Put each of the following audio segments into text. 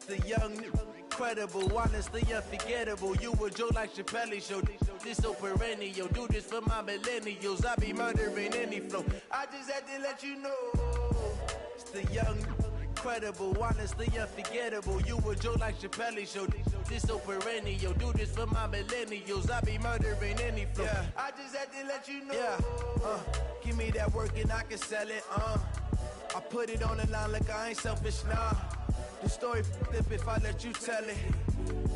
The young, incredible, honestly unforgettable. You a Joe like Chappelle show. This so perennial. Do this for my millennials. I be murdering any flow. I just had to let you know. It's the young, incredible, honestly unforgettable. You a Joe like Chappelle show. This so perennial. Do this for my millennials. I be murdering any flow. Yeah. I just had to let you know. Yeah. Give me that work and I can sell it. I put it on the line like I ain't selfish, nah. The story if I let you tell it.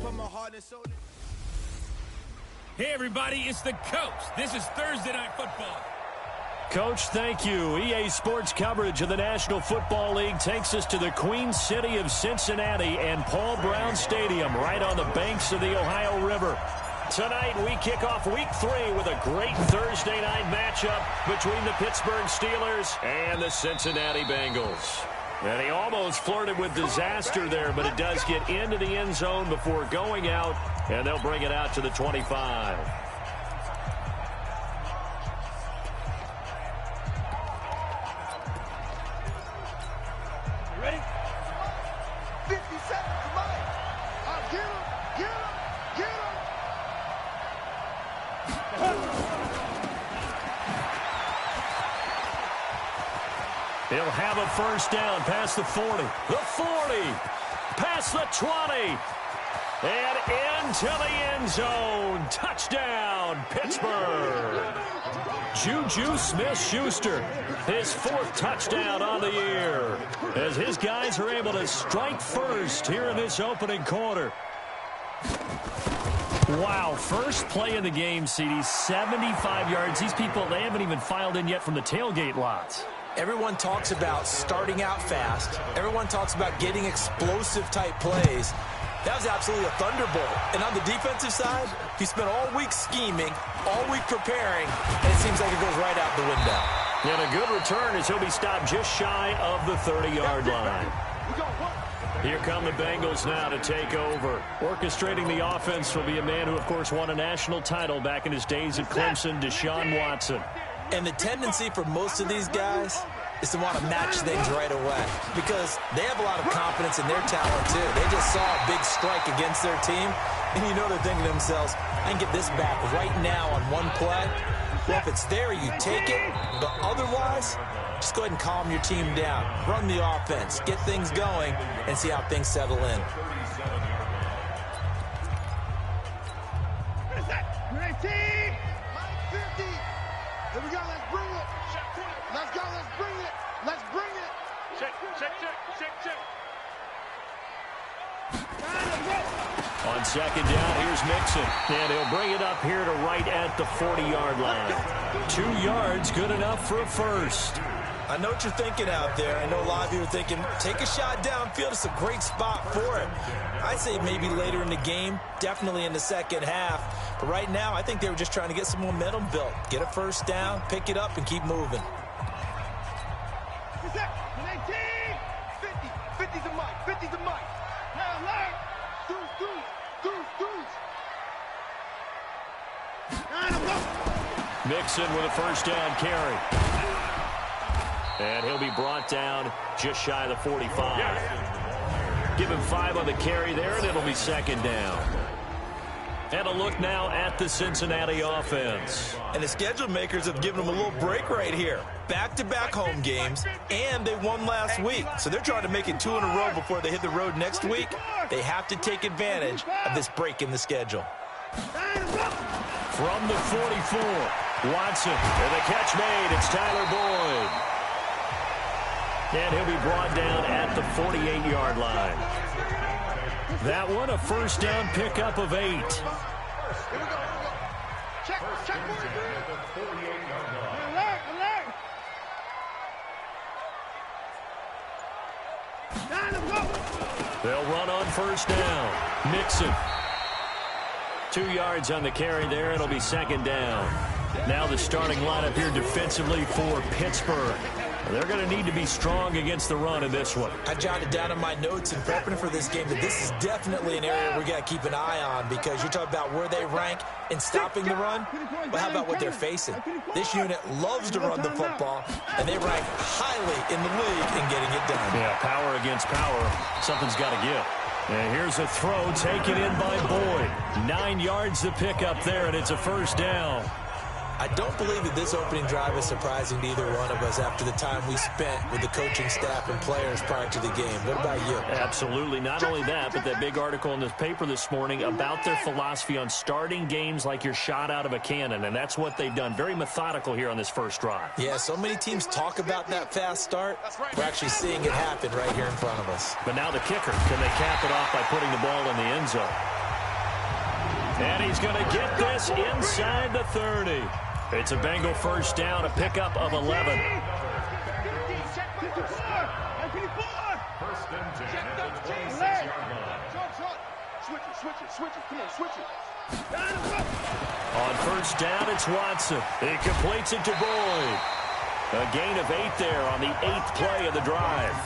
Put my heart and soul in. Hey everybody, it's the coach. This is Thursday Night Football. Coach, thank you. EA Sports coverage of the National Football League takes us to the Queen City of Cincinnati and Paul Brown Stadium right on the banks of the Ohio River. Tonight, we kick off Week 3 with a great Thursday night matchup between the Pittsburgh Steelers and the Cincinnati Bengals. And he almost flirted with disaster there, but it does get into the end zone before going out, and they'll bring it out to the 25. Ready? 50 seconds, Mike. Get him, get him, get him. He'll have a first down past the 40. The 40. Past the 20. And into the end zone. Touchdown, Pittsburgh. Juju Smith-Schuster, his 4th touchdown on the year, as his guys are able to strike first here in this opening quarter. Wow, first play of the game, CD, 75 yards. These people, they haven't even filed in yet from the tailgate lots. Everyone talks about starting out fast. Everyone talks about getting explosive-type plays. That was absolutely a thunderbolt. And on the defensive side, he spent all week scheming, all week preparing, and it seems like it goes right out the window. And a good return as he'll be stopped just shy of the 30-yard line. Here come the Bengals now to take over. Orchestrating the offense will be a man who, of course, won a national title back in his days at Clemson, Deshaun Watson. And the tendency for most of these guys is to want to match things right away because they have a lot of confidence in their talent, too. They just saw a big strike against their team, and you know they're thinking to themselves, I can get this back right now on one play. Well, if it's there, you take it, but otherwise, just go ahead and calm your team down. Run the offense, get things going, and see how things settle in. Great team! 50! Here we go, let's bring it! Let's go, let's bring it! Let's bring it! Check. On second down, here's Mixon. And he'll bring it up here to right at the 40-yard line. 2 yards, good enough for a first. I know what you're thinking out there. I know a lot of you are thinking, take a shot downfield. It's a great spot for it. I'd say maybe later in the game, definitely in the second half. But right now, I think they were just trying to get some momentum built. Get a first down, pick it up, and keep moving. 19! 50! 50's a mic! 50's a mic! Now, learn! Deuce! Mixon with a first down carry. And he'll be brought down just shy of the 45. Give him 5 on the carry there, and it'll be second down. And a look now at the Cincinnati offense. And the schedule makers have given them a little break right here. Back-to-back home games, and they won last week. So they're trying to make it 2 in a row before they hit the road next week. They have to take advantage of this break in the schedule. From the 44, Watson. And the catch made. It's Tyler Boyd. And he'll be brought down at the 48-yard line. That one, a first down pickup of 8. Here we go. Check. Alert. They'll run on first down. Mixon. 2 yards on the carry there. It'll be second down. Now the starting lineup here defensively for Pittsburgh. They're going to need to be strong against the run in this one. I jotted down in my notes in prepping for this game that this is definitely an area we got to keep an eye on because you're talking about where they rank in stopping the run. But how about what they're facing? This unit loves to run the football, and they rank highly in the league in getting it done. Yeah, power against power. Something's got to give. And here's a throw taken in by Boyd. 9 yards to pick up there, and it's a first down. I don't believe that this opening drive is surprising to either one of us after the time we spent with the coaching staff and players prior to the game. What about you? Absolutely. Not only that, but that big article in the paper this morning about their philosophy on starting games like you're shot out of a cannon, and that's what they've done. Very methodical here on this first drive. Yeah, so many teams talk about that fast start. We're actually seeing it happen right here in front of us. But now the kicker, can they cap it off by putting the ball in the end zone? And he's going to get this inside the 30. It's a Bengal first down, a pickup of 11. First and 10 at the 26-yard line. Switch it. Come on, switch it. On first down, it's Watson. He completes it to Boyd. A gain of 8 there on the 8th play of the drive.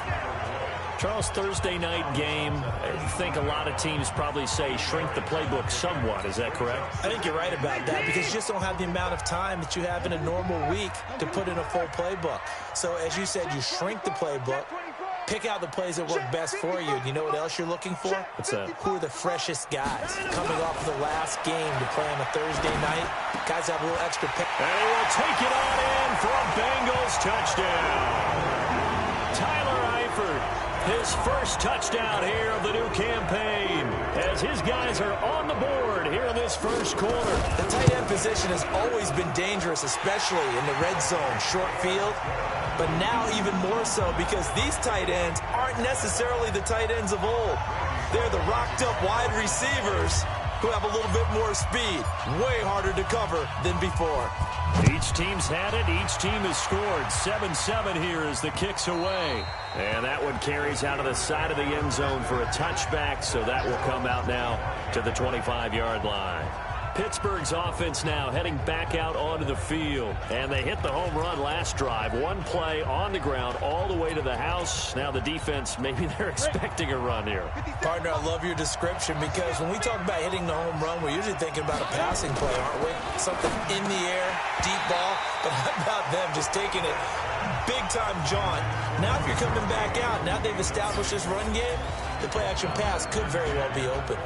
Charles, Thursday night game, I think a lot of teams probably say shrink the playbook somewhat. Is that correct? I think you're right about that because you just don't have the amount of time that you have in a normal week to put in a full playbook. So, as you said, you shrink the playbook, pick out the plays that work best for you. And you know what else you're looking for? What's that? Who are the freshest guys coming off of the last game to play on a Thursday night? Guys have a little extra pick. And he will take it on in for a Bengals touchdown. Tyler Eifert. His first touchdown here of the new campaign as his guys are on the board here in this first quarter. The tight end position has always been dangerous, especially in the red zone, short field. But now even more so because these tight ends aren't necessarily the tight ends of old. They're the rocked-up wide receivers who have a little bit more speed. Way harder to cover than before. Each team's had it. Each team has scored. 7-7 here as the kick's away. And that one carries out of the side of the end zone for a touchback, so that will come out now to the 25-yard line. Pittsburgh's offense now heading back out onto the field. And they hit the home run last drive. One play on the ground all the way to the house. Now the defense, maybe they're expecting a run here. Partner, I love your description because when we talk about hitting the home run, we're usually thinking about a passing play, aren't we? Something in the air, deep ball. But how about them just taking it big-time jaunt? Now if you're coming back out, now they've established this run game, the play-action pass could very well be open.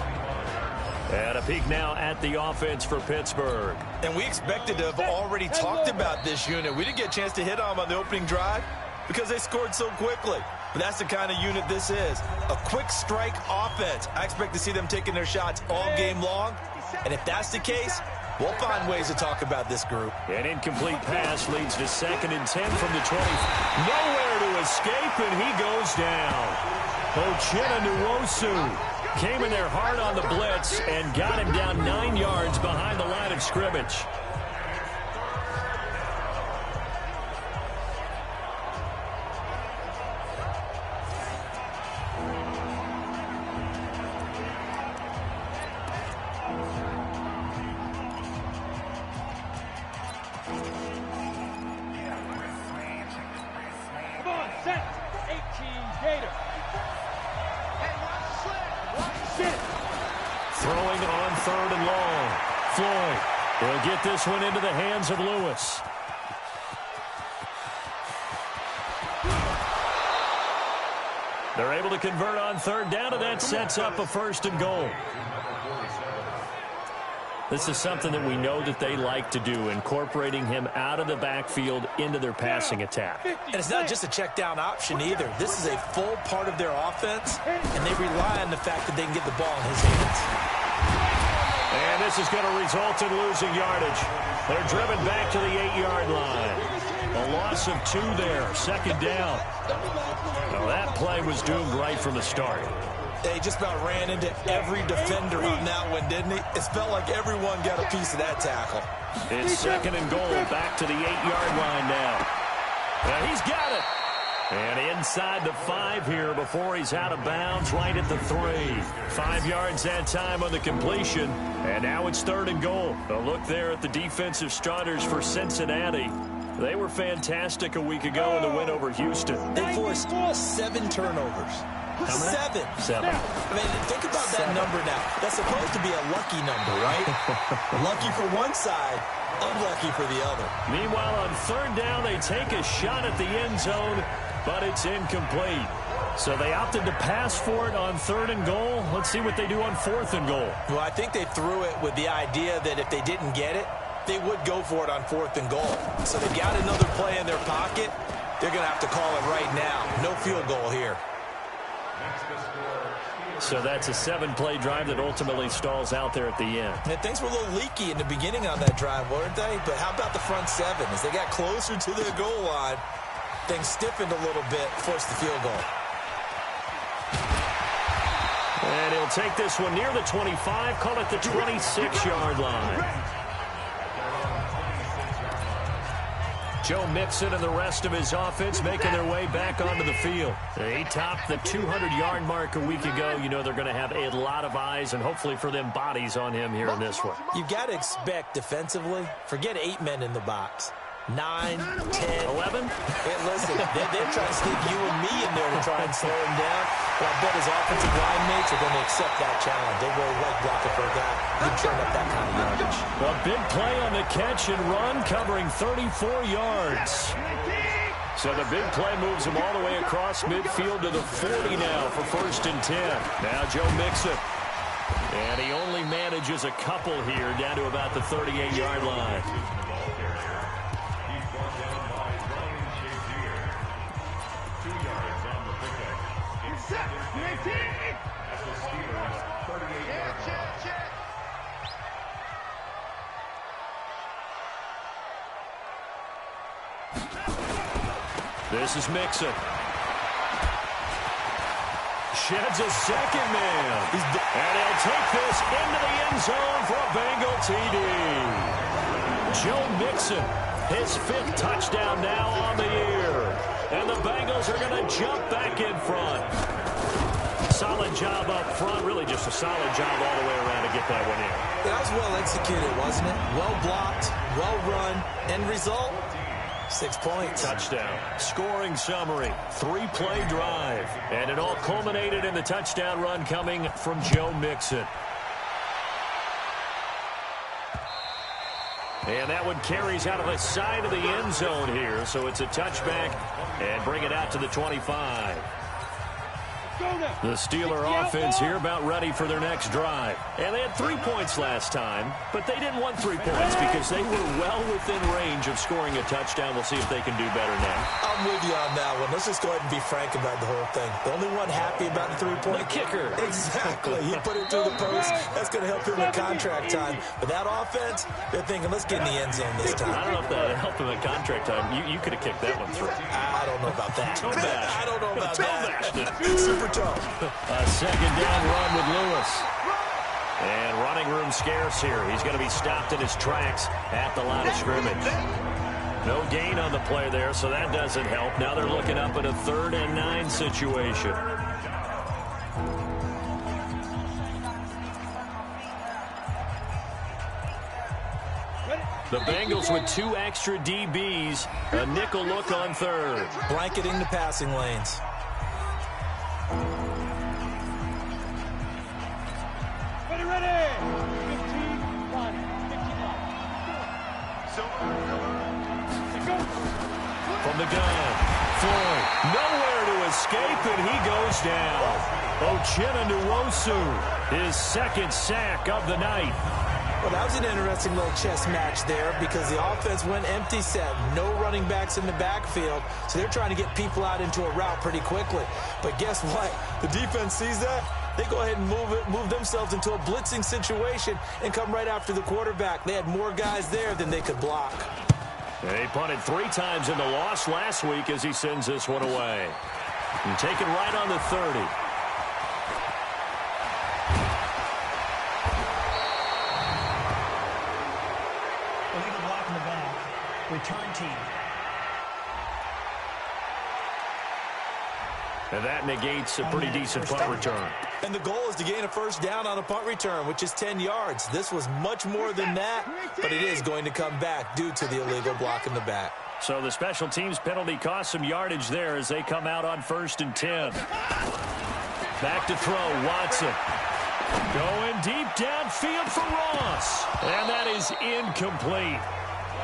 And a peek now at the offense for Pittsburgh. And we expected to have already talked about this unit. We didn't get a chance to hit on them on the opening drive because they scored so quickly. But that's the kind of unit this is. A quick strike offense. I expect to see them taking their shots all game long. And if that's the case, we'll find ways to talk about this group. An incomplete pass leads to 2nd and 10 from the 20. Nowhere to escape, and he goes down. Ochena Nwosu came in there hard on the blitz and got him down 9 yards behind the line of scrimmage. Come on, set. 18 Gator. Throwing on 3rd and long. Floyd will get this one into the hands of Lewis. They're able to convert on 3rd down, and that sets up a 1st and goal. This is something that we know that they like to do, incorporating him out of the backfield into their passing attack. And it's not just a check down option either. This is a full part of their offense, and they rely on the fact that they can get the ball in his hands. And this is going to result in losing yardage. They're driven back to the 8-yard line. A loss of 2 there, 2nd down. Now that play was doomed right from the start. They just about ran into every defender on that one, didn't he? It felt like everyone got a piece of that tackle. It's 2nd and goal, back to the 8-yard line now. And he's got it. And inside the 5 here before he's out of bounds, right at the 3. 5 yards that time on the completion. And now it's 3rd and goal. A look there at the defensive starters for Cincinnati. They were fantastic a week ago in the win over Houston. They forced 7 turnovers. 7. I mean, think about that number now. That's supposed to be a lucky number, right? Lucky for one side, unlucky for the other. Meanwhile, on 3rd down, they take a shot at the end zone, but it's incomplete. So they opted to pass for it on 3rd and goal. Let's see what they do on 4th and goal. Well, I think they threw it with the idea that if they didn't get it, they would go for it on 4th and goal. So they got another play in their pocket. They're going to have to call it right now. No field goal here. So that's a 7-play drive that ultimately stalls out there at the end. And things were a little leaky in the beginning on that drive, weren't they? But how about the front 7? As they got closer to their goal line, things stiffened a little bit, forced the field goal. And he'll take this one near the 25, call it the 26-yard line. Joe Mixon and the rest of his offense making their way back onto the field. They topped the 200-yard mark a week ago. You know they're going to have a lot of eyes and hopefully for them bodies on him here in this one. You've got to expect defensively, forget 8 men in the box. 9, 10, 11. Hey, listen, they're trying to stick you and me in there to try and slow him down. But I bet his offensive line mates are going to accept that challenge. They really like blocking for a guy who can turn up that kind of yardage. A big play on the catch and run, covering 34 yards. So the big play moves him all the way across midfield to the 40 now for 1st and 10. Now Joe Mixon. And he only manages a couple here down to about the 38-yard line. This is Mixon. Sheds a second man. And he'll take this into the end zone for a Bengal TD. Joe Mixon, his 5th touchdown now on the year. And the Bengals are going to jump back in front. Solid job up front. Really just a solid job all the way around to get that one in. That was well executed, wasn't it? Well blocked, well run. End result? 6 points. Touchdown. Scoring summary. 3-play drive. And it all culminated in the touchdown run coming from Joe Mixon. And that one carries out of the side of the end zone here. So it's a touchback and bring it out to the 25. The Steeler offense here about ready for their next drive. And they had 3 points last time, but they didn't want 3 points because they were well within range of scoring a touchdown. We'll see if they can do better now. I'm with you on that one. Let's just go ahead and be frank about the whole thing. The only one happy about the 3-point kicker. Exactly. He put it through the post. That's going to help him in contract time. But that offense, they're thinking, let's get in the end zone this time. I don't know if that helped him in contract time. You could have kicked that one through. I don't know about that. I don't know about that. Super tough. A second down run with Lewis. And running room scarce here. He's going to be stopped in his tracks at the line of scrimmage. No gain on the play there, so that doesn't help. Now they're looking up at a 3rd and 9 situation. The Bengals with 2 extra DBs. A nickel look on 3rd. Blanketing the passing lanes. From the gun, Floyd, nowhere to escape, and he goes down. Uchenna Nwosu, his 2nd sack of the night. Well, that was an interesting little chess match there because the offense went empty set. No running backs in the backfield, so they're trying to get people out into a route pretty quickly. But guess what? The defense sees that. They go ahead and move themselves into a blitzing situation and come right after the quarterback. They had more guys there than they could block. And he punted 3 times in the loss last week as he sends this one away. And taken right on the 30. Illegal block in the back. Return team. And that negates a pretty decent punt return. And the goal is to gain a 1st down on a punt return, which is 10 yards. This was much more than that, but it is going to come back due to the illegal block in the back. So the special teams penalty cost some yardage there as they come out on 1st and 10. Back to throw, Watson. Going deep downfield for Ross. And that is incomplete.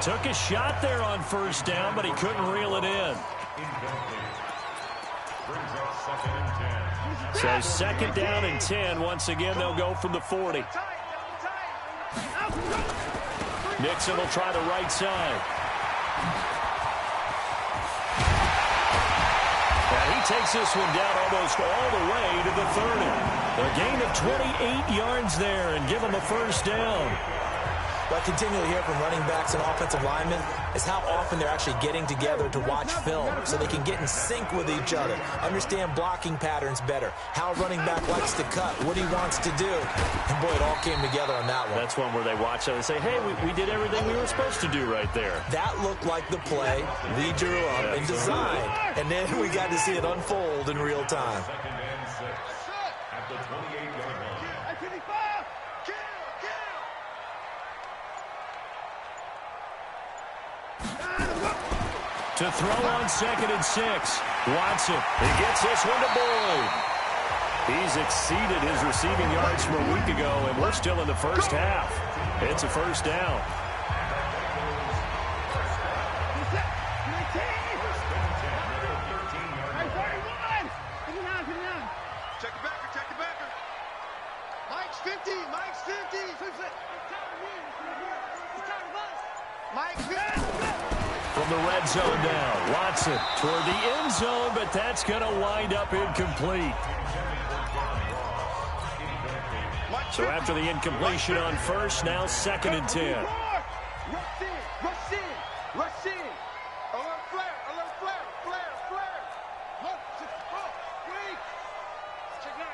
Took a shot there on 1st down, but he couldn't reel it in. So second down and 10. Once again, they'll go from the 40. Nixon will try the right side. And he takes this one down almost all the way to the 30. A gain of 28 yards there and give them a first down. What I continually hear from running backs and offensive linemen is how often they're actually getting together to watch film so they can get in sync with each other, understand blocking patterns better, how a running back likes to cut, what he wants to do. And, boy, it all came together on that one. That's one where they watch it and say, hey, we did everything we were supposed to do right there. That looked like the play we drew up and designed. And then we got to see it unfold in real time. To throw on 2nd and 6. Watson. He gets this one to Boyd. He's exceeded his receiving yards from a week ago, and we're still in the first half. It's a first down. Check the backer, check the backer. Mike's 50, Mike's 50. Mike's 50. From the red zone now, Watson toward the end zone, but that's going to wind up incomplete. So after the incompletion on first, now 2nd and 10. Rush in. Alert flare. Look, wait.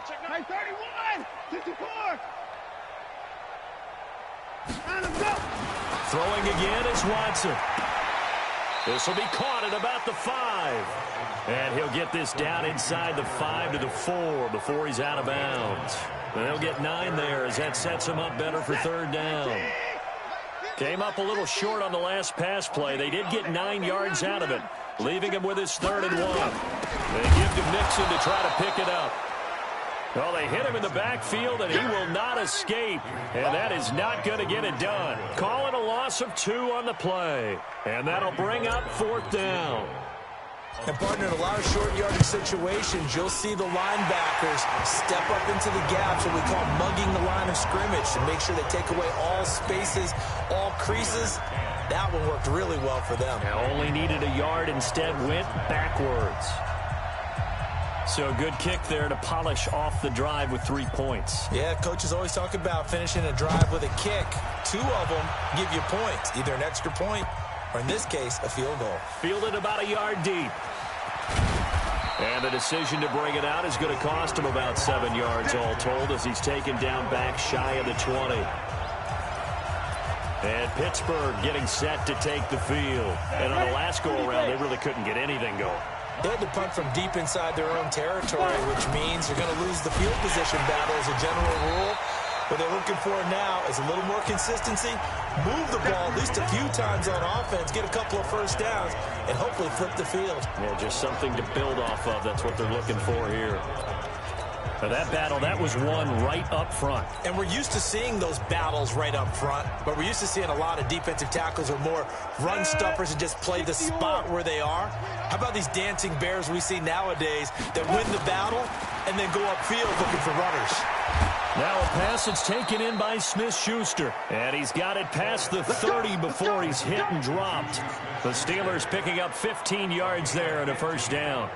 Check now. Hey, 31, 54. And let's go. Throwing again is Watson. This will be caught at about the 5. And he'll get this down inside the 5 to the 4 before he's out of bounds. And they'll get 9 there as that sets him up better for 3rd down. Came up a little short on the last pass play. They did get 9 yards out of it, leaving him with his 3rd and 1. They give to Nixon to try to pick it up. Well, they hit him in the backfield, and he will not escape. And that is not going to get it done. Calling a loss of 2 on the play. And that'll bring up 4th down. And, partner, in a lot of short yardage situations, you'll see the linebackers step up into the gaps, what we call mugging the line of scrimmage, to make sure they take away all spaces, all creases. That one worked really well for them. Only needed a yard, instead went backwards. So a good kick there to polish off the drive with 3 points. Yeah, coaches always talk about finishing a drive with a kick. 2 of them give you points, either an extra point or, in this case, a field goal. Fielded about a yard deep. And the decision to bring it out is going to cost him about 7 yards all told as he's taken down back shy of the 20. And Pittsburgh getting set to take the field. And on the last go-around, they really couldn't get anything going. They had to punt from deep inside their own territory, which means they're going to lose the field position battle as a general rule. What they're looking for now is a little more consistency, move the ball at least a few times on offense, get a couple of first downs, and hopefully flip the field. Yeah, just something to build off of. That's what they're looking for here. Now that battle, that was won right up front. And we're used to seeing those battles right up front, but we're used to seeing a lot of defensive tackles or more run stuffers and just play the spot where they are. How about these dancing bears we see nowadays that win the battle and then go upfield looking for runners? Now a pass that's taken in by Smith-Schuster. And he's got it past the 30 before he's hit and dropped. The Steelers picking up 15 yards there and a first down.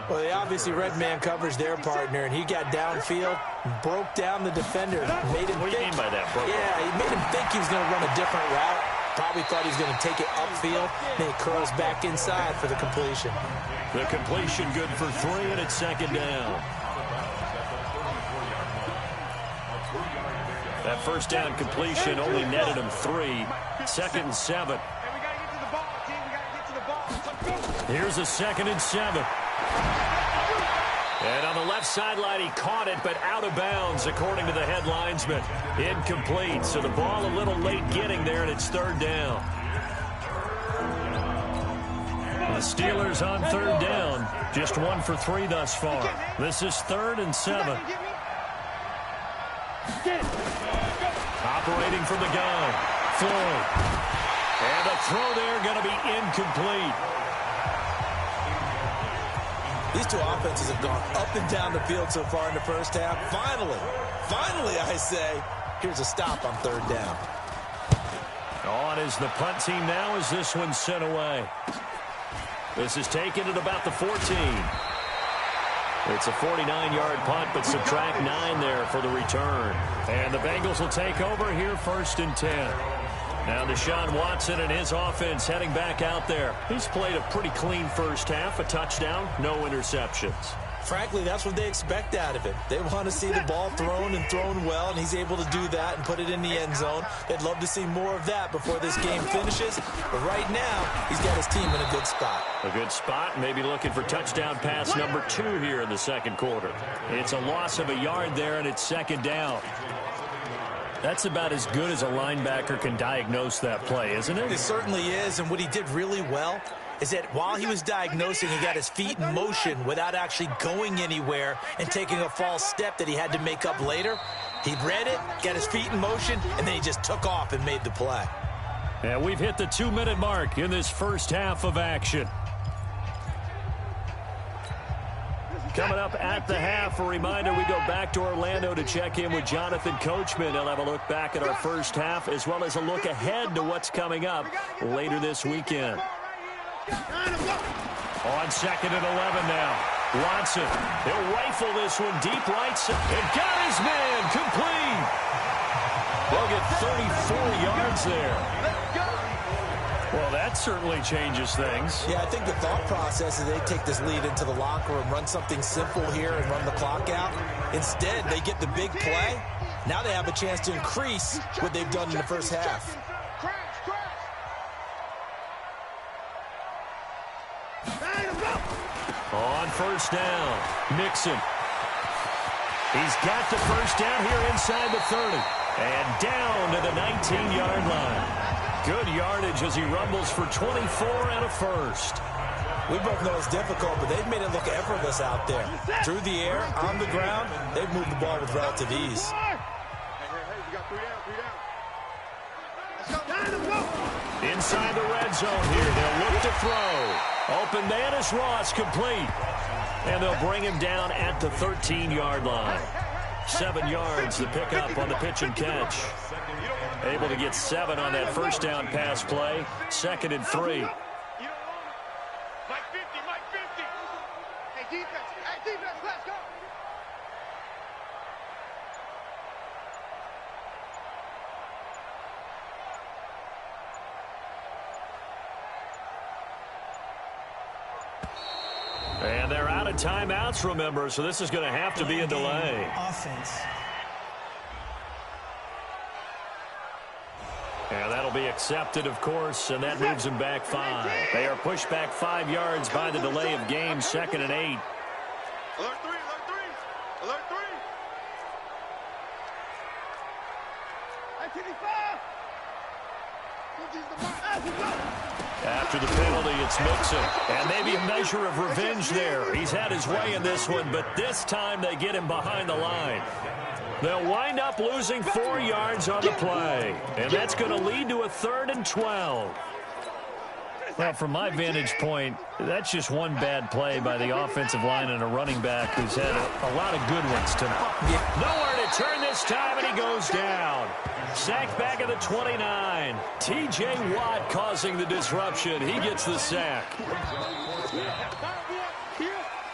Well, they obviously red man covers their partner, and he got downfield, broke down the defender, made him What do you mean by that, bro? Yeah, he made him think he was going to run a different route. Probably thought he was going to take it upfield, then he curls back inside for the completion. The completion good for 3, and it's 2nd down. That first down completion only netted him 3. 2nd and 7. Here's a 2nd and 7. And on the left sideline, he caught it, but out of bounds, according to the head linesman. Incomplete, so the ball a little late getting there, and it's 3rd down. The Steelers on 3rd down, just 1 for 3 thus far. This is 3rd and 7. Operating from the gun, Floyd. And a throw there going to be incomplete. These two offenses have gone up and down the field so far in the first half. Finally, I say, here's a stop on third down. On is the punt team now as this one's sent away. This is taken at about the 14. It's a 49-yard punt, but subtract 9 there for the return. And the Bengals will take over here 1st and 10. Now Deshaun Watson and his offense heading back out there. He's played a pretty clean first half, a touchdown, no interceptions. Frankly, that's what they expect out of him. They want to see the ball thrown and thrown well, and he's able to do that and put it in the end zone. They'd love to see more of that before this game finishes. But right now, he's got his team in a good spot. A good spot, maybe looking for touchdown pass number 2 here in the second quarter. It's a loss of a yard there, and it's 2nd down. That's about as good as a linebacker can diagnose that play, isn't it? It certainly is, and what he did really well is that while he was diagnosing, he got his feet in motion without actually going anywhere and taking a false step that he had to make up later. He read it, got his feet in motion, and then he just took off and made the play. And we've hit the 2-minute mark in this first half of action. Coming up at the half, a reminder, we go back to Orlando to check in with Jonathan Coachman. He'll have a look back at our first half as well as a look ahead to what's coming up later this weekend. On 2nd and 11 now. Watson, he'll rifle this one deep right side. And got his man complete. They'll get 34 yards there. Well, that certainly changes things. Yeah, I think the thought process is they take this lead into the locker room, run something simple here and run the clock out. Instead, they get the big play. Now they have a chance to increase what they've done in the first half. On 1st down, Mixon. He's got the first down here inside the 30. And down to the 19-yard line. Good yardage as he rumbles for 24 and a first. We both know it's difficult, but they've made it look effortless out there. Through the air, on the ground, they've moved the ball with relative ease. Inside the red zone here, they'll look to throw. Open man is Ross, complete. And they'll bring him down at the 13-yard line. 7 yards to pick up on the pitch and catch. Able to get 7 on that first down pass play. 2nd and 3. Mike 50, Mike 50. Hey, defense, let's go. And they're out of timeouts, remember, so this is going to have to be a delay. Offense. And that'll be accepted, of course, and that moves them back 5. They are pushed back 5 yards by the delay of game, 2nd and 8. Alert 3, alert 3, alert 3. 1985. After the penalty, it's Mixon. And maybe a measure of revenge there. He's had his way in this one, but this time they get him behind the line. They'll wind up losing 4 yards on the play. And that's going to lead to a 3rd and 12. Well, from my vantage point, that's just one bad play by the offensive line and a running back who's had a lot of good ones tonight. Nowhere to turn this time, and he goes down. Sacked back at the 29. T.J. Watt causing the disruption. He gets the sack.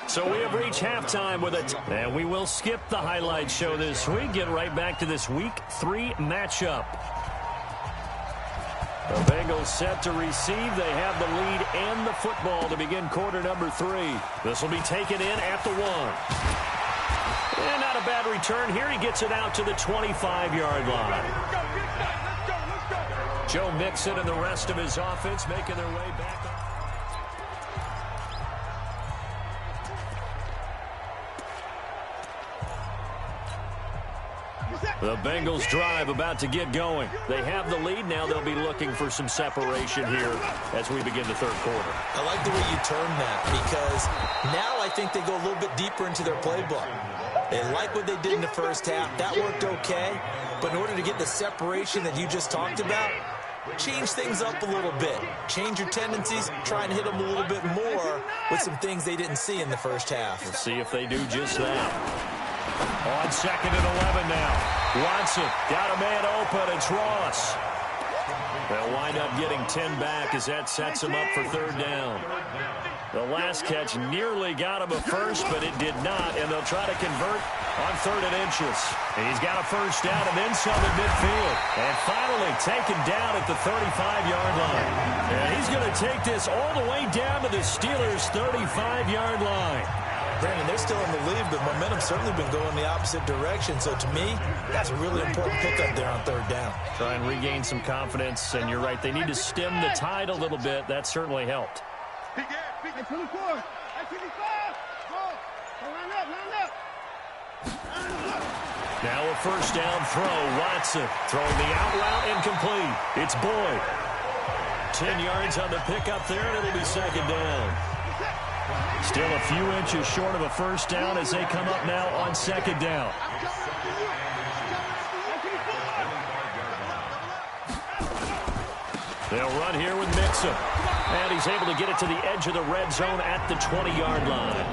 So we have reached halftime with it. And we will skip the highlight show this week. Get right back to this Week 3 matchup. The Bengals set to receive. They have the lead and the football to begin quarter number 3. This will be taken in at the 1. And not a bad return here. He gets it out to the 25-yard line. Joe Mixon and the rest of his offense making their way back. The Bengals drive about to get going. They have the lead. Now they'll be looking for some separation here as we begin the third quarter. I like the way you term that because now I think they go a little bit deeper into their playbook. They like what they did in the first half. That worked okay. But in order to get the separation that you just talked about, change things up a little bit. Change your tendencies, try and hit them a little bit more with some things they didn't see in the first half. We'll see if they do just that. On 2nd and 11 now. Watson got a man open. It's Ross. They'll wind up getting 10 back as that sets him up for 3rd down. The last catch nearly got him a first, but it did not, and they'll try to convert on 3rd and inches. He's got a first down and then some at midfield. And finally taken down at the 35-yard line. And he's going to take this all the way down to the Steelers' 35-yard line. Brandon, they're still in the lead, but momentum's certainly been going the opposite direction. So to me, that's a really important pickup there on 3rd down. Try and regain some confidence, and you're right. They need to stem the tide a little bit. That certainly helped. Hey, 24. Hey, 25. Go. Line up. Now a first down throw. Watson throwing the out route incomplete. It's Boyd. 10 yards on the pickup there, and it'll be 2nd down. Still a few inches short of a first down as they come up now on 2nd down. They'll run here with Mixon. And he's able to get it to the edge of the red zone at the 20-yard line.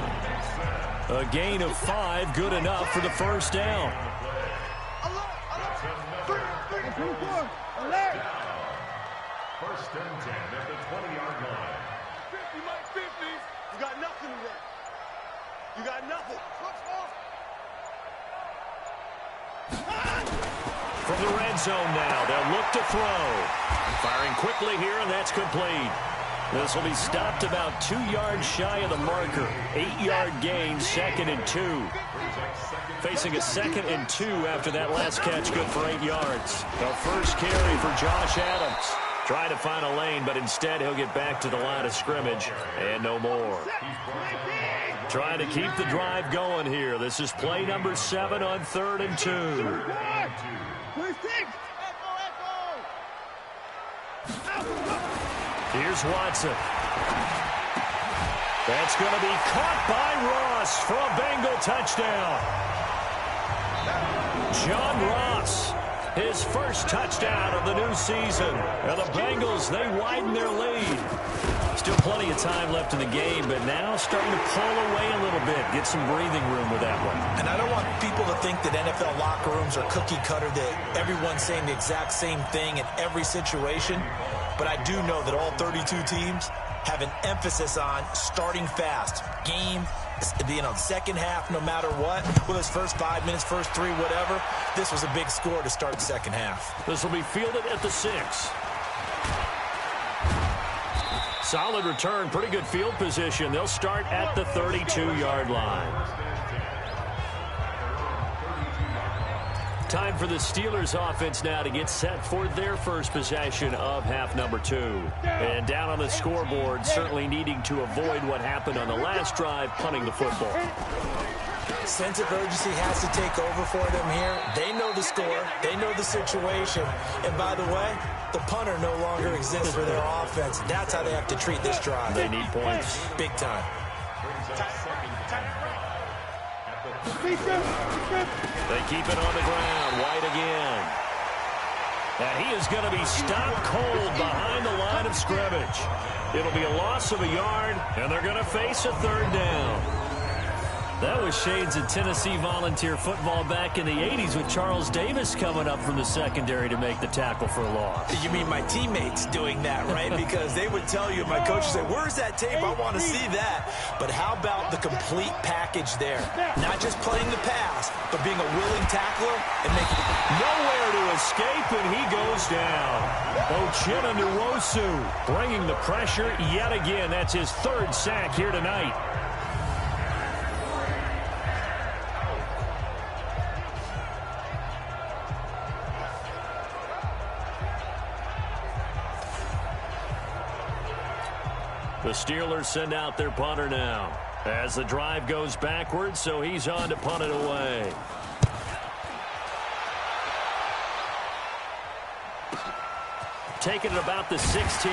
A gain of 5, good enough for the first down. First and 10 at the 20-yard line. 50, Mike, 50. You got nothing to run. You got nothing. From the red zone now, they'll look to throw. Firing quickly here, and that's complete. This will be stopped about 2 yards shy of the marker. 8-yard gain, 2nd and 2. Facing a 2nd and 2 after that last catch, good for 8 yards. The first carry for Josh Adams. Trying to find a lane, but instead he'll get back to the line of scrimmage and no more. Trying to keep the drive going here. This is play number 7 on 3rd and 2. Here's Watson. That's going to be caught by Ross for a Bengal touchdown. John Ross, his first touchdown of the new season. And the Bengals, they widen their lead. Still plenty of time left in the game, but now starting to pull away a little bit. Get some breathing room with that one. And I don't want people to think that NFL locker rooms are cookie cutter, that everyone's saying the exact same thing in every situation. But I do know that all 32 teams have an emphasis on starting fast. Game, second half, no matter what. Whether it's first 5 minutes, first 3, whatever. This was a big score to start the second half. This will be fielded at the 6. Solid return, pretty good field position. They'll start at the 32-yard line. Time for the Steelers offense now to get set for their first possession of half number 2. And down on the scoreboard, certainly needing to avoid what happened on the last drive, punting the football. Sense of urgency has to take over for them here. They know the score. They know the situation. And by the way, the punter no longer exists for their offense. That's how they have to treat this drive. They need points. Big time. They keep it on the ground. White again. And he is going to be stopped cold behind the line of scrimmage. It'll be a loss of a yard, and they're going to face a 3rd down. That was shades of Tennessee volunteer football back in the 80s with Charles Davis coming up from the secondary to make the tackle for a loss. You mean my teammates doing that, right? Because they would tell you, my coach would say, where's that tape? I want to see that. But how about the complete package there? Not just playing the pass, but being a willing tackler and making it. Nowhere to escape, and he goes down. Uchenna Nwosu bringing the pressure yet again. That's his 3rd sack here tonight. The Steelers send out their punter now as the drive goes backwards, so he's on to punt it away. Taking it about the 16.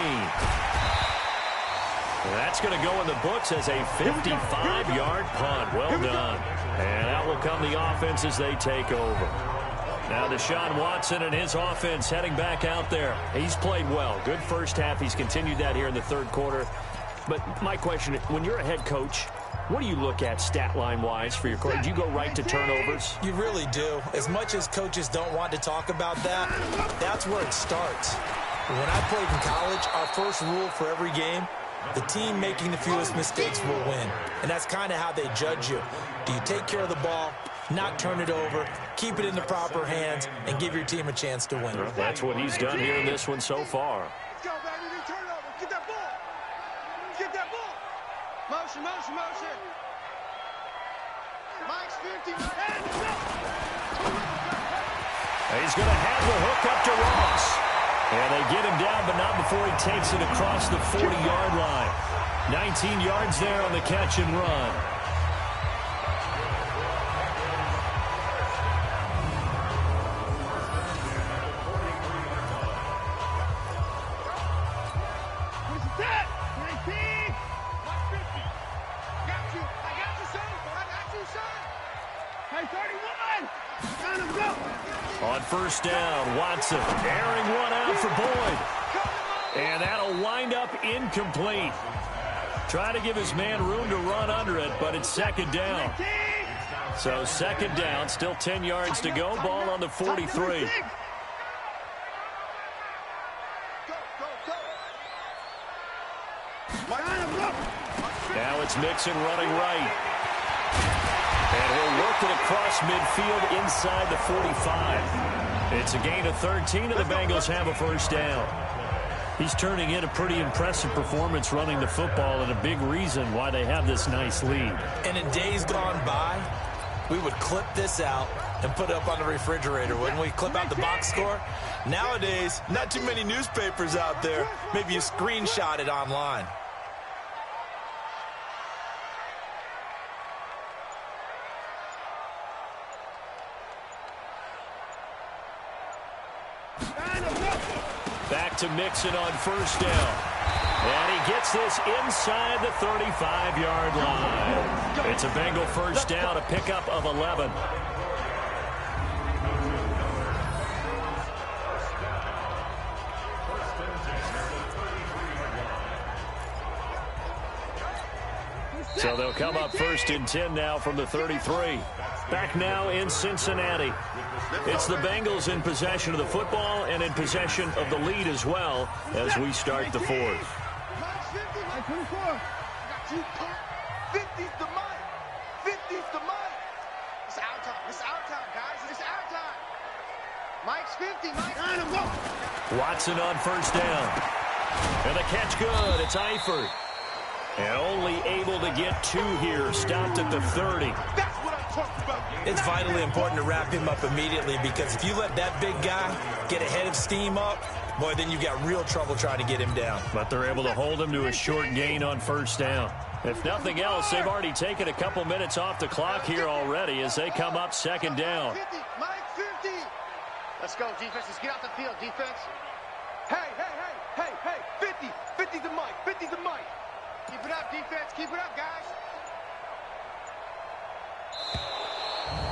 That's going to go in the books as a 55-yard punt. Well done. And out will come the offense as they take over. Now Deshaun Watson and his offense heading back out there. He's played well. Good first half. He's continued that here in the third quarter. But my question, when you're a head coach, what do you look at stat line-wise for your coach? Do you go right to turnovers? You really do. As much as coaches don't want to talk about that, that's where it starts. When I played in college, our first rule for every game, the team making the fewest mistakes will win. And that's kind of how they judge you. Do you take care of the ball, not turn it over, keep it in the proper hands, and give your team a chance to win? Well, that's what he's done here in this one so far. Let's go, baby. Turn over. Get that ball. Get that ball. Motion, motion, motion. Mike's 50. He's going to have the hook up to Ross. And they get him down, but not before he takes it across the 40-yard line. 19 yards there on the catch and run. On first down, Watson airing one out for Boyd. And that'll wind up incomplete. Trying to give his man room to run under it, but it's second down. So second down, still 10 yards to go. Ball on the 43. Now it's Mixon running right. And he'll work it across midfield inside the 45. It's a gain of 13, and the Bengals have a first down. He's turning in a pretty impressive performance running the football, and a big reason why they have this nice lead. And in days gone by, we would clip this out and put it up on the refrigerator, wouldn't we? Clip out the box score. Nowadays, not too many newspapers out there. Maybe you screenshot it online. Back to Mixon on first down. And he gets this inside the 35-yard line. It's a Bengal first down, a pickup of 11. So they'll come up first and 10 now from the 33. Back now in Cincinnati. It's the Bengals in possession of the football and in possession of the lead as well as we start the fourth. 50's the mic. 50's the mic. It's our time. It's our time, guys. It's our time. Mike's 50. Mike. Watson on first down. And the catch good. It's Eifert. And only able to get 2 here. Stopped at the 30. That's what I'm talking about. It's vitally important to wrap him up immediately, because if you let that big guy get a head of steam up, boy, then you've got real trouble trying to get him down. But they're able to hold him to a short gain on first down. If nothing else, they've already taken a couple minutes off the clock here already as they come up second down. 50. Mike 50. Let's go, defense. Let's get out the field, defense. Hey. 50. 50's the mic. 50's the mic. Keep it up, defense. Keep it up, guys.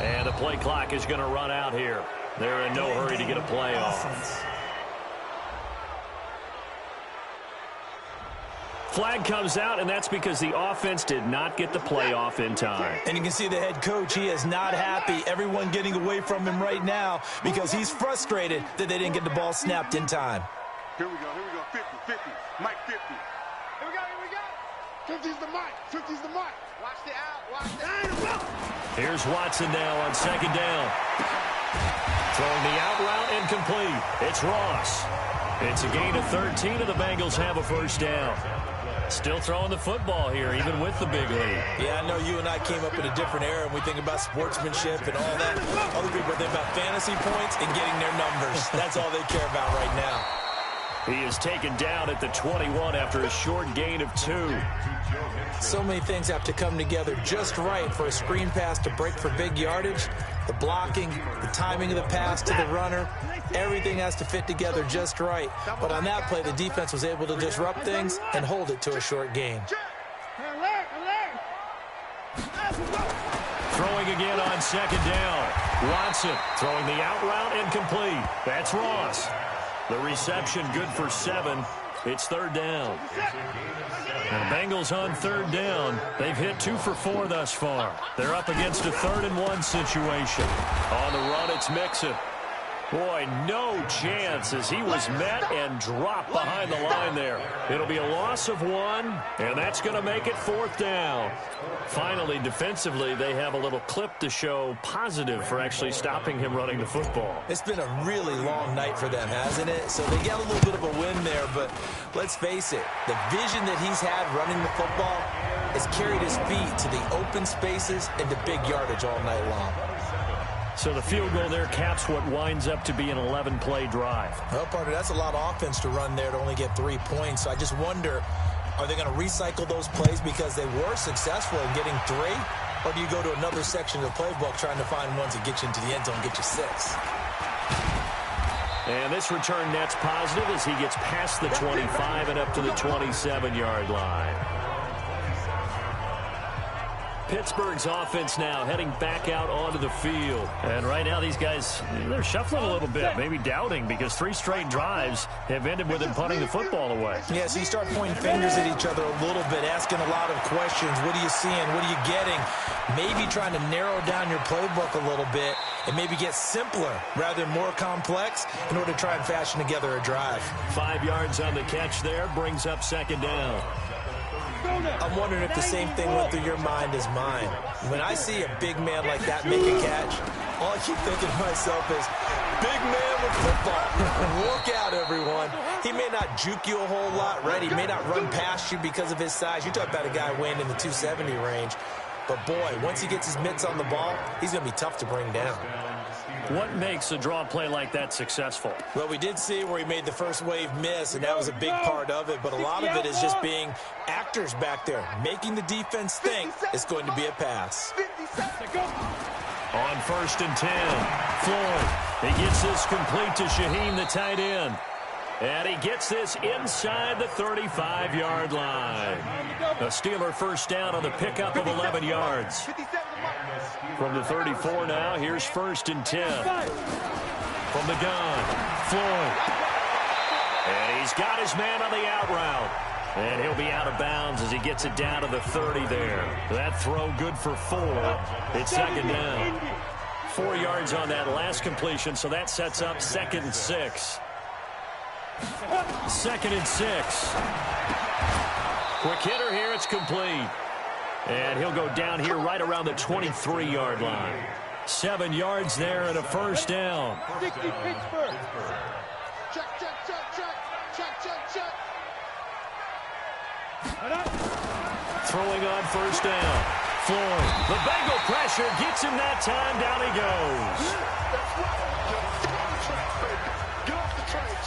And the play clock is going to run out here. They're in no hurry to get a play off. Flag comes out, and that's because the offense did not get the play off in time. And you can see the head coach, he is not happy. Everyone getting away from him right now because he's frustrated that they didn't get the ball snapped in time. Here we go. 50. Mike 50. Here we go. 50's the mic. 50's the mic. Watch the out. Here's Watson now on second down. Throwing the out route incomplete. It's Ross. It's a gain of 13, and the Bengals have a first down. Still throwing the football here, even with the big lead. Yeah, I know you and I came up in a different era, and we think about sportsmanship and all that. Other people think about fantasy points and getting their numbers. That's all they care about right now. He is taken down at the 21 after a short gain of 2. So many things have to come together just right for a screen pass to break for big yardage. The blocking, the timing of the pass to the runner, everything has to fit together just right. But on that play, the defense was able to disrupt things and hold it to a short gain. Throwing again on second down. Watson throwing the out route incomplete. That's Ross. The reception good for 7. It's third down. And the Bengals on third down. They've hit 2 for 4 thus far. They're up against a 3rd and 1 situation. On the run, it's Mixon. Boy, no chance as he was met and dropped behind the line there. It'll be a loss of 1, and that's going to make it 4th down. Finally, defensively, they have a little clip to show positive for actually stopping him running the football. It's been a really long night for them, hasn't it? So they got a little bit of a win there, but let's face it, the vision that he's had running the football has carried his feet to the open spaces and to big yardage all night long. So the field goal there caps what winds up to be an 11-play drive. Well, partner, that's a lot of offense to run there to only get 3 points. So I just wonder, are they going to recycle those plays because they were successful in getting 3? Or do you go to another section of the playbook trying to find ones that get you into the end zone and get you 6? And this return net's positive as he gets past the 25 and up to the 27-yard line. Pittsburgh's offense now heading back out onto the field. And right now these guys, they're shuffling a little bit, maybe doubting, because 3 straight drives have ended with them punting the football away. Yeah, so you start pointing fingers at each other a little bit, asking a lot of questions. What are you seeing? What are you getting? Maybe trying to narrow down your playbook a little bit and maybe get simpler rather than more complex in order to try and fashion together a drive. 5 yards on the catch there, brings up second down. I'm wondering if the same thing went through your mind as mine. When I see a big man like that make a catch, all I keep thinking to myself is, big man with football. Look out, everyone. He may not juke you a whole lot, right? He may not run past you because of his size. You talk about a guy weighing in the 270 range. But, boy, once he gets his mitts on the ball, he's going to be tough to bring down. What makes a draw play like that successful? Well, we did see where he made the first wave miss, and that was a big part of it. But a lot of it is just being actors back there, making the defense think it's going to be a pass. On 1st and 10, Floyd. He gets this complete to Shaheen, the tight end. And he gets this inside the 35-yard line. A Steeler first down on the pickup of 11 yards. From the 34 now, here's 1st and 10. From the gun, Floyd. And he's got his man on the out route. And he'll be out of bounds as he gets it down to the 30 there. That throw good for 4. It's second down. 4 yards on that last completion, so that sets up 2nd and 6. 2nd and 6. Quick hitter here, it's complete. And he'll go down here right around the 23-yard line. 7 yards there and a first down. Check, check, check, check, check, check, check. Throwing on first down. Floyd. The Bengal pressure gets him that time. Down he goes.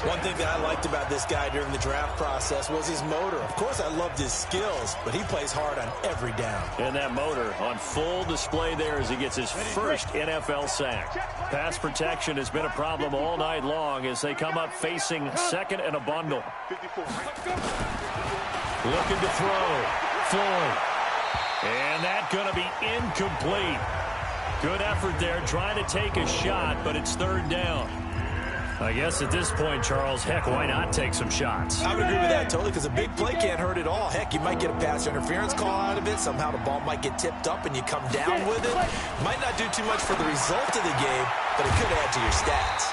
One thing that I liked about this guy during the draft process was his motor. Of course, I loved his skills, but he plays hard on every down. And that motor on full display there as he gets his first NFL sack. Pass protection has been a problem all night long as they come up facing 2nd and a bundle. Looking to throw. Floyd. And that's going to be incomplete. Good effort there, trying to take a shot, but it's 3rd down. I guess at this point, Charles, heck, why not take some shots? I would agree with that totally, because a big play can't hurt at all. Heck, you might get a pass interference call out of it. Somehow the ball might get tipped up and you come down with it. Might not do too much for the result of the game, but it could add to your stats.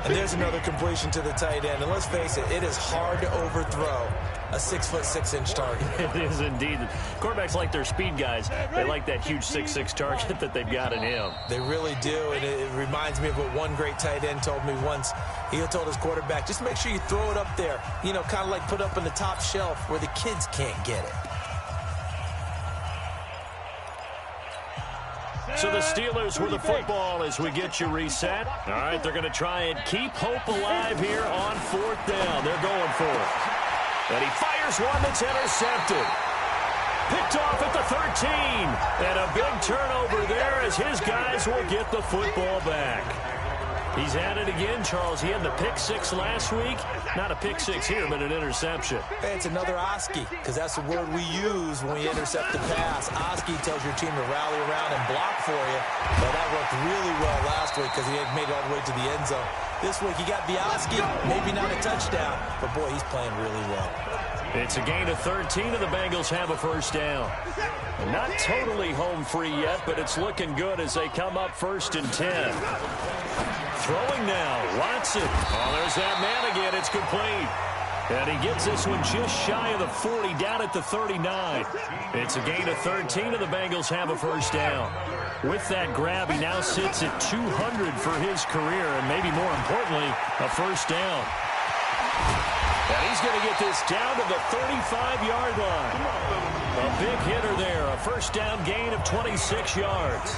And there's another completion to the tight end. And let's face it, it is hard to overthrow a 6'6" target. It is indeed. Quarterbacks like their speed guys. They like that huge 6'6" target that they've got in him. They really do, and it reminds me of what one great tight end told me once. He told his quarterback, just make sure you throw it up there, you know, kind of like put up on the top shelf where the kids can't get it. So the Steelers with the football as we get you reset. All right, they're going to try and keep hope alive here on 4th down. They're going for it. And he fires one that's intercepted. Picked off at the 13. And a big turnover there as his guys will get the football back. He's at it again, Charles. He had the pick six last week. Not a pick six here, but an interception. Hey, it's another Oski, because that's the word we use when we intercept the pass. Oski tells your team to rally around and block for you. But that worked really well last week because he had made it all the way to the end zone. This week he got the Oski, maybe not a touchdown, but boy, he's playing really well. It's a gain of 13, and the Bengals have a first down. Not totally home free yet, but it's looking good as they come up 1st and 10. Throwing now, Watson. Oh, there's that man again. It's complete. And he gets this one just shy of the 40, down at the 39. It's a gain of 13, and the Bengals have a first down. With that grab, he now sits at 200 for his career, and maybe more importantly, a first down. And he's going to get this down to the 35-yard line. A big hitter there, a first down gain of 26 yards.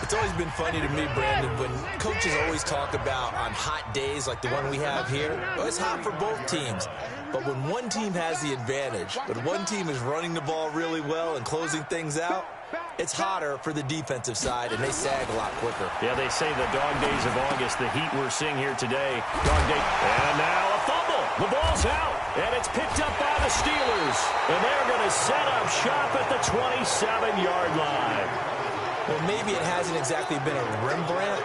It's always been funny to me, Brandon, when coaches always talk about on hot days like the one we have here. Oh, it's hot for both teams. But when one team has the advantage, when one team is running the ball really well and closing things out, it's hotter for the defensive side, and they sag a lot quicker. Yeah, they say the dog days of August, the heat we're seeing here today. Dog day. And now a fumble. The ball's out, and it's picked up by the Steelers. And they're going to set up shop at the 27-yard line. Well, maybe it hasn't exactly been a Rembrandt,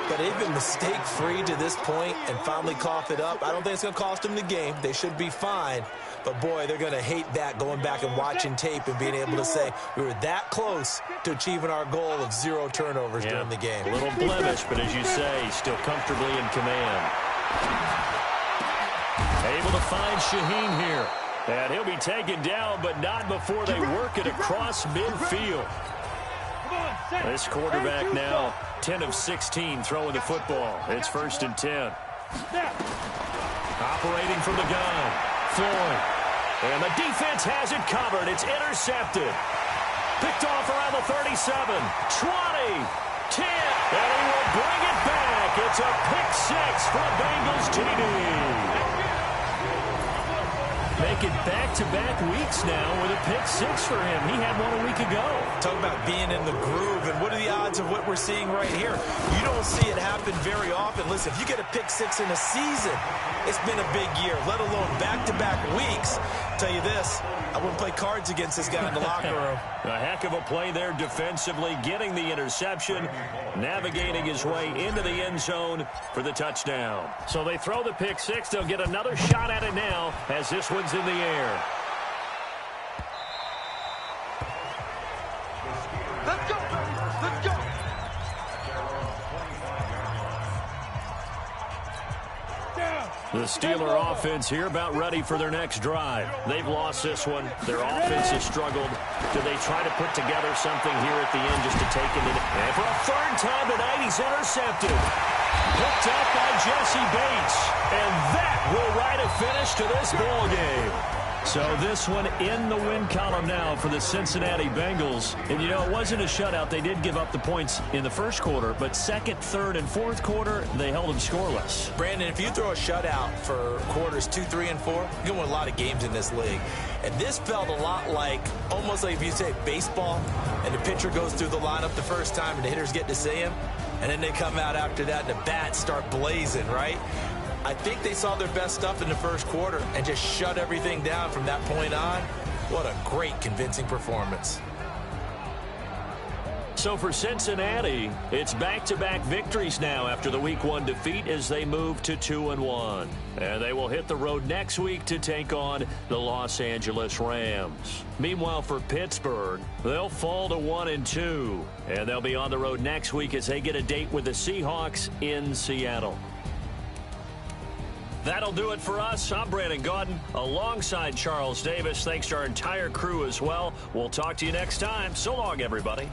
but they've been mistake-free to this point and finally cough it up. I don't think it's going to cost them the game. They should be fine. But, boy, they're going to hate that, going back and watching tape and being able to say we were that close to achieving our goal of 0 turnovers during the game. A little blemish, but as you say, still comfortably in command. Able to find Shaheen here. And he'll be taken down, but not before they work it across midfield. This quarterback now 10 of 16 throwing the football. It's 1st and 10. Operating from the gun, Floyd. And the defense has it covered. It's intercepted. Picked off around the 37, 20, 10, and he will bring it back. It's a pick six for a Bengals TD. Make it back-to-back weeks now with a pick six for him. He had one a week ago. Talk about being in the groove, and what are the odds of what we're seeing right here? You don't see it happen very often. Listen, if you get a pick six in a season, it's been a big year, let alone back-to-back weeks. Tell you this, I wouldn't play cards against this guy in the locker room. A heck of a play there defensively, getting the interception, navigating his way into the end zone for the touchdown. So they throw the pick six. They'll get another shot at it now as this one's in the air. Let's go! Let's go! The Steeler offense here about ready for their next drive. They've lost this one. Their offense has struggled. Do they try to put together something here at the end just to take it in? And for a third time tonight, he's intercepted. Picked up by Jesse Bates. And that will write a finish to this ball game. So this one in the win column now for the Cincinnati Bengals. And, you know, it wasn't a shutout. They did give up the points in the first quarter, but second, third, and fourth quarter, they held them scoreless. Brandon, if you throw a shutout for quarters 2, 3, and 4, you're going to win a lot of games in this league. And this felt a lot like, almost like if you say baseball, and the pitcher goes through the lineup the first time and the hitters get to see him, and then they come out after that and the bats start blazing, right? I think they saw their best stuff in the first quarter and just shut everything down from that point on. What a great, convincing performance. So for Cincinnati, it's back-to-back victories now after the Week 1 defeat as they move to 2-1. And they will hit the road next week to take on the Los Angeles Rams. Meanwhile, for Pittsburgh, they'll fall to 1-2. And they'll be on the road next week as they get a date with the Seahawks in Seattle. That'll do it for us. I'm Brandon Gaudin alongside Charles Davis. Thanks to our entire crew as well. We'll talk to you next time. So long, everybody.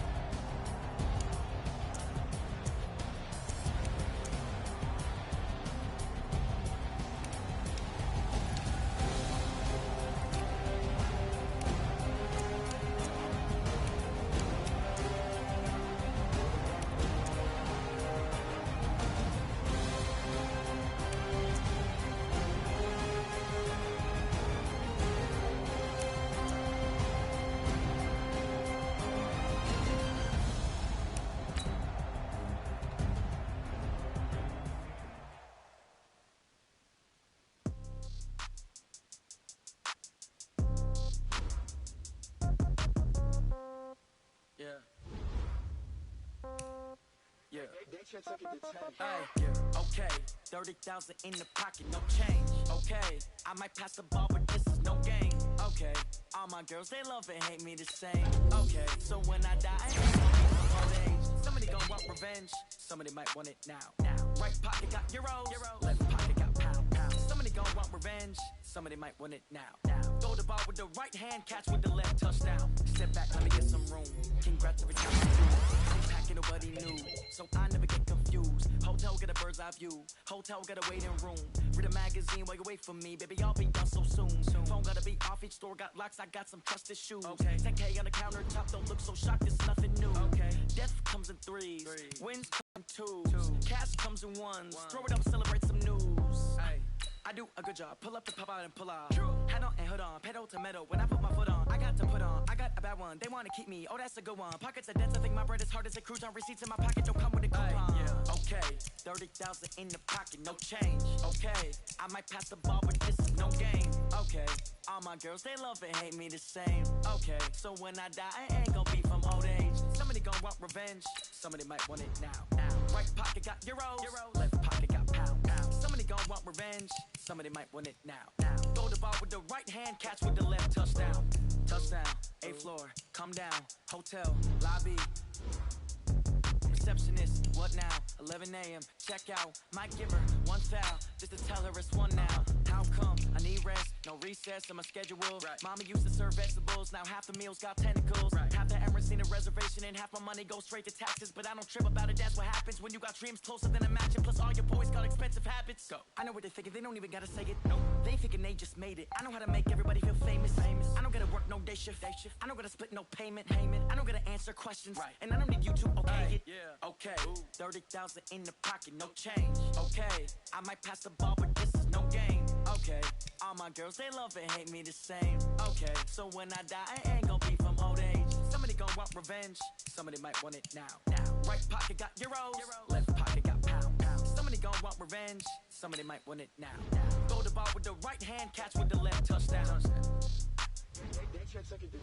Okay, 30,000 in the pocket, no change. Okay, I might pass the ball, but this is no game. Okay, all my girls, they love and hate me the same. Okay, so when I die, I ain't gonna be from old age. Somebody gon' want revenge, somebody might want it now. Right pocket got euros, left pocket got pound. Somebody gon' want revenge, somebody might want it now. Throw the ball with the right hand, catch with the left, touchdown. Step back, let me get some room. Congrats every time I do. I'm packing, nobody knew, so I never get confused. Hotel get a bird's eye view, hotel got a waiting room. Read a magazine while you wait for me, baby, I'll be done so soon. Phone gotta be off, each store got locks, I got some trusted shoes. 10K on the countertop, don't look so shocked, it's nothing new. Death comes in threes, wins come in twos, cash comes in ones. Throw it up, celebrate some news. I do a good job, pull up and pop out and pull out. Head on and hood on, pedal to metal. When I put my foot on, I got to put on. I got a bad one, they wanna keep me, oh that's a good one. Pockets are dense, I think my bread is hard as a cruise on. Receipts in my pocket don't come with a coupon. Okay, 30,000 in the pocket, no change. Okay, I might pass the ball, but this is no game. Okay, all my girls, they love and hate me the same. Okay, so when I die, I ain't gonna be from old age. Somebody gon' want revenge, somebody might want it now. Right pocket got euros, left pocket got pound. Somebody gon' want revenge, somebody might want it now. Throw the ball with the right hand, catch with the left, touchdown. Touchdown, 8th floor, come down, hotel, lobby. Receptionist, what now? 11 a.m., check out. Might give her one foul, just to tell her it's one now. How come? I need rest, no recess in my schedule. Mama used to serve vegetables, now half the meals got tentacles. Half the Emirates need a reservation and half my money goes straight to taxes. But I don't trip about it, that's what happens when you got dreams closer than a mansion. Plus all your boys got expensive habits. Go. I know what they're thinking, they don't even gotta say it. No, they thinking they just made it. I know how to make everybody feel famous. I don't gotta work no day shift. I don't gotta split no payment. I don't gotta answer questions. And I don't need you to okay it. Okay, 30,000 in the pocket, no change. Okay, I might pass the ball, but this is no game. Okay, all my girls, they love and hate me the same. Okay, so when I die, I ain't gonna be from old age. Somebody gon' want revenge, somebody might want it now. Right pocket got euros, left pocket got pound. Somebody gon' want revenge, somebody might want it now. Throw the ball with the right hand, catch with the left, touchdown. They check second to 10.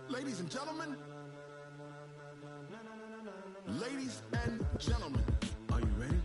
Ladies and gentlemen, ladies and gentlemen, are you ready?